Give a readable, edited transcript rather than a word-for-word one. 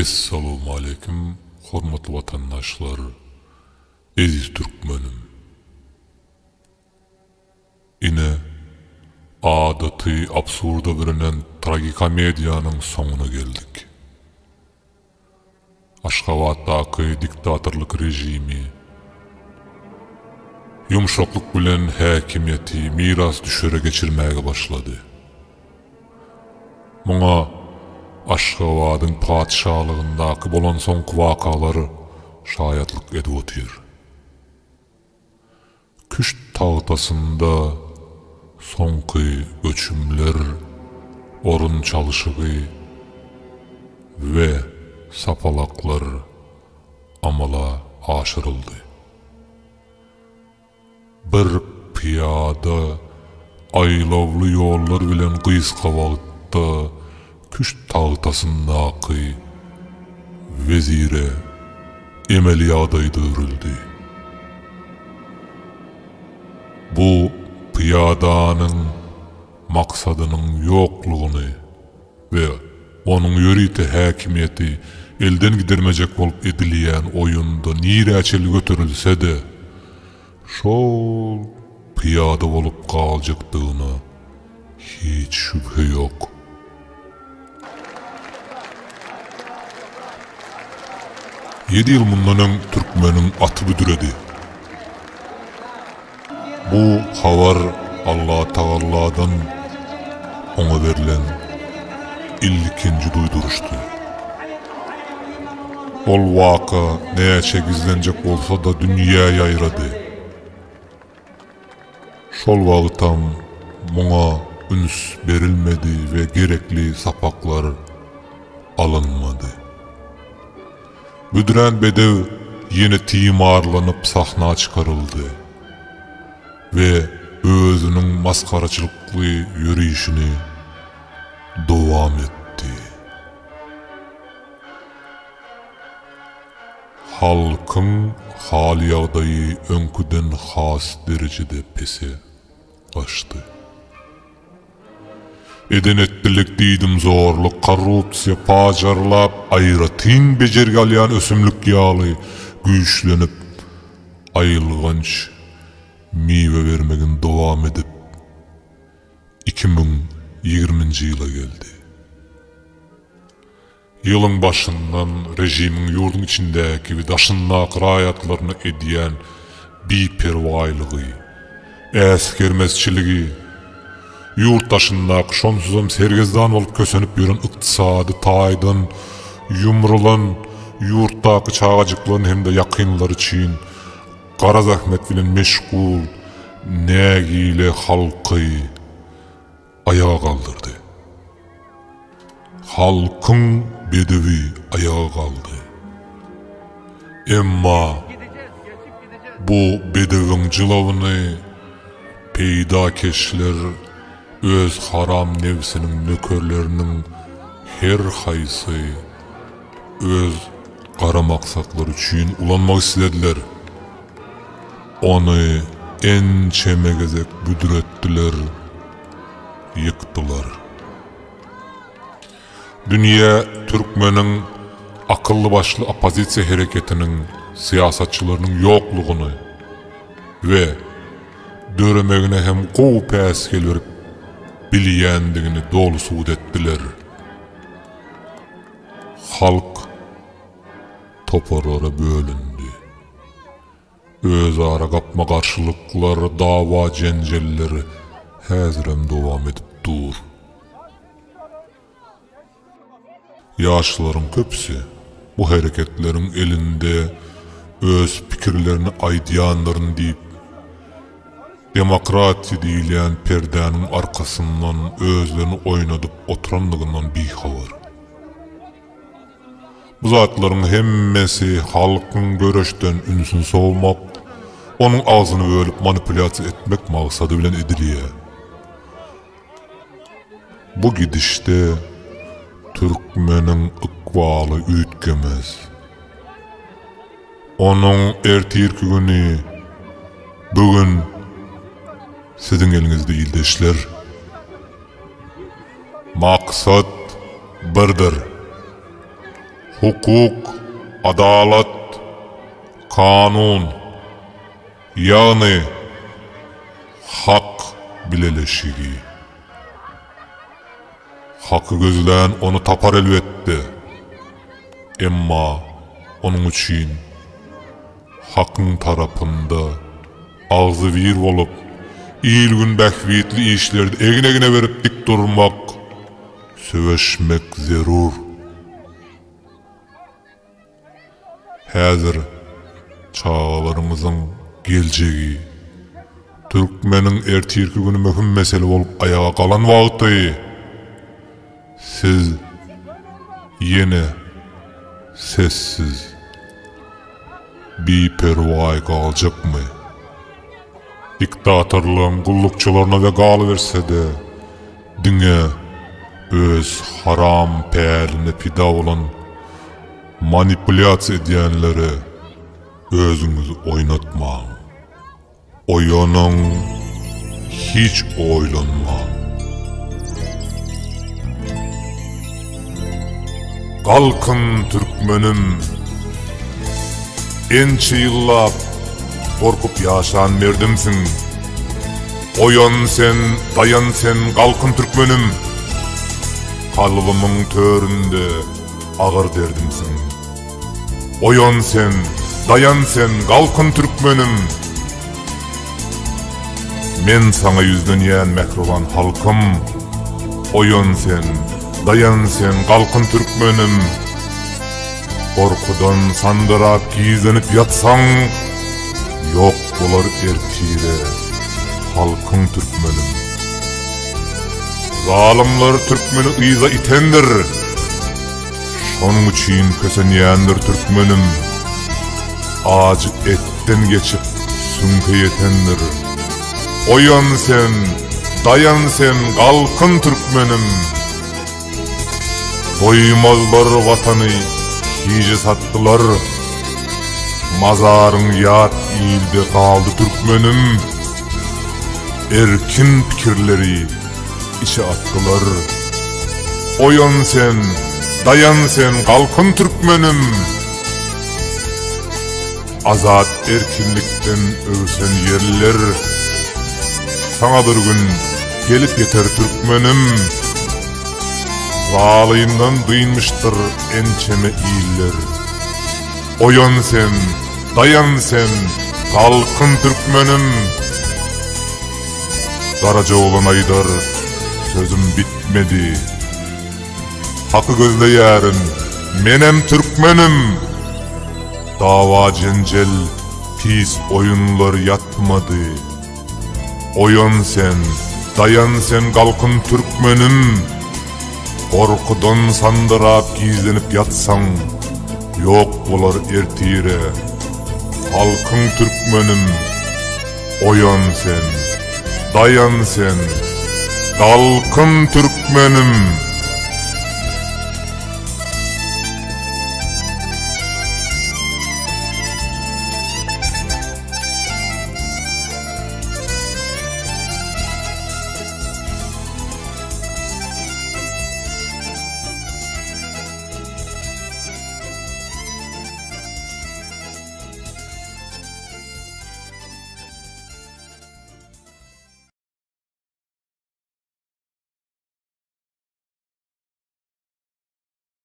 Assalamu alaikum, hormatly vatandaşlar, eziz Türkmenim. Ine adaty absurda bürünen tragikomediýanyň soňuna geldik. Aşgabatdaky diktatorlyk rejimi yumşaklyk bilen häkimiýeti miras düşere geçirmäge başlady. Muňa Aşgabatyň padşahlygyndaky bolan soňky wakalary şaýatlyk edip otyr. Küşt tagtasynda soňky göçümler, orun çalyşygy we sapalaklar amala aşyryldy. Bir piyada aýlawly ýollar bilen gyska wagtda küşt tagtasyndaky vezire emeliýada öýdürildi. Bu piyadanyň maksadynyň ýoklugyny we onuň ýörite häkimiýeti elden gidermejek bolup edilýän oýunda niräçeli götürilse-de şol piyada bolup galjakdygyna hiç şüphe ýok. Yedi yıl mundan Türkmeniň aty büdüredi. Bu habar Allah Taala'dan ona verilen ilkinci duyduruşdu. Ol waka näçe gizlenjek bolsa da dünýäge ýaýrady. Şol wagtam muňa üns berilmedi ve gerekli sapaklar alınmadı. Büdüren bedev yine timarlanıp sahna çıkarıldı ve özünün maskaraçılıklı yürüyüşünü devam etti. Halkın hali ýagdaýy öňküden has derecede pese başdy. Edenetlilik diýdim zorluk, korrupsiýa, pajarlap, aýratyn bejerge alýan ösümlik ýaly güýçlenip aýylganç miwe vermegin dowam edip 2020-nji ýyla geldi. Ýylyň başyndan rejimiň ýurdun içindäki we daşyndaky raýatlaryny edýän biperwaýlygy, äskermezçiligi, yurttaşyndaky şonsuzam sergezdan bolup kösenip ýören ykdysady taýdan ýumrulan yurtdaky çagajyklaryň hemde ýakynlary üçin gara zahmet bilen meşgul nägile halky ayağa kaldırdı. Halkın bedevi ayağa kaldı. Emma bu bedeviň jylawyny peýdakeşler öz haram nefsiniň nökerleriniň her haýsy öz gara maksatlary üçin ulanmak istediler. Onu en çemegezek büdüretdiler, yıktılar. Dünya Türkmeniň akıllı başlı opozisiýa hereketiniň siyasatçylarynyň ýoklugyny we döremegine hem gowy päsgel berip bilýändigini dolu suwd etdiler. Halk toporlara bölündü. Özara gapma garşylyklar, dawa jenjelleri häzirem dowam edip dur. Ýaşlaryň köpsi bu hereketleriň elinde öz pikirlerini aýdýanlaryny diýip demokratiýa diýilen perdäniň arkasyndan özlerini oýnadyp oturanlygyndan bihabar. Bu zatlaryň hemmesi halkyň göreşden ünsün sowmak, onuň ağzyny bölüp manipulasiýa etmek maksady bilen edilýär. Bu gidişde Türkmeniň ykbaly üýtgemez. Onuň ertirki güni bugün siziň eliňizde ýyldaşlar. Maksat birdir. hukuk, adalat, kanun, yani hak bileleşigi. Hakkı gözlän onu tapar elbette. Emma onun üçün hakkın tarapında ağzı bir bolup İlgün bähwitli işlerde egine verip dik durmak, söweşmek zerur. Häzir çağlarımızın geljegi, türkmenin ertirki günü möhüm mesele bolup ayağa kalan wagty. Siz yine sessiz, biperway kalacakmı? Diktatorluğun gullukçularına ve galıverse de dünya öz haram pärline pida olan manipülasyon edenlere özünüzü oynatmağın. Oyanın, hiç oylanmağın. Kalkın Türkmenim, ençe yıllap korkup yaşan merdimsin. Oyan sen, dayan sen, kalkın Türkmenim. Kalbımın töründe ağır derdimsin. Oyan sen, dayan sen, kalkın Türkmenim. Men sana yüzlenýän mehruban halkım. Oyan sen, dayan sen, kalkın Türkmenim. Korkudan sandırak gizlenip yatsan, yok bolar ertire halkın Türkmenim. Zalimler Türkmeni ıyza itendir. Şonun üçün kösenýändir Türkmenim. Acı etten geçip sünke yetendir. Oyan sen, dayan sen, kalkın Türkmenim. Doymazlar vatanı hice sattılar. Mazarın yat ilde kaldı Türkmenim. Erkin fikirleri içe attılar. Oyan sen, dayan sen, kalkın Türkmenim. Azat erkinlikten övsen yerler. Sana bir gün gelip yeter Türkmenim. Zalıyından duyulmuştur ençeme iyiller. Oyan sen, dayan sen, kalkın Türkmenim. Karaca olan Aydar, sözüm bitmedi. Hakkı gözleyärim, menem Türkmenim. Dava cencel, pis oyunlar yatmadı. Oyan sen, dayan sen, kalkın Türkmenim. Korkudan sandırap gizlenip yatsan, yok bolar ertire halkın Türkmenim. Oyan sen, dayan sen, kalkın Türkmenim.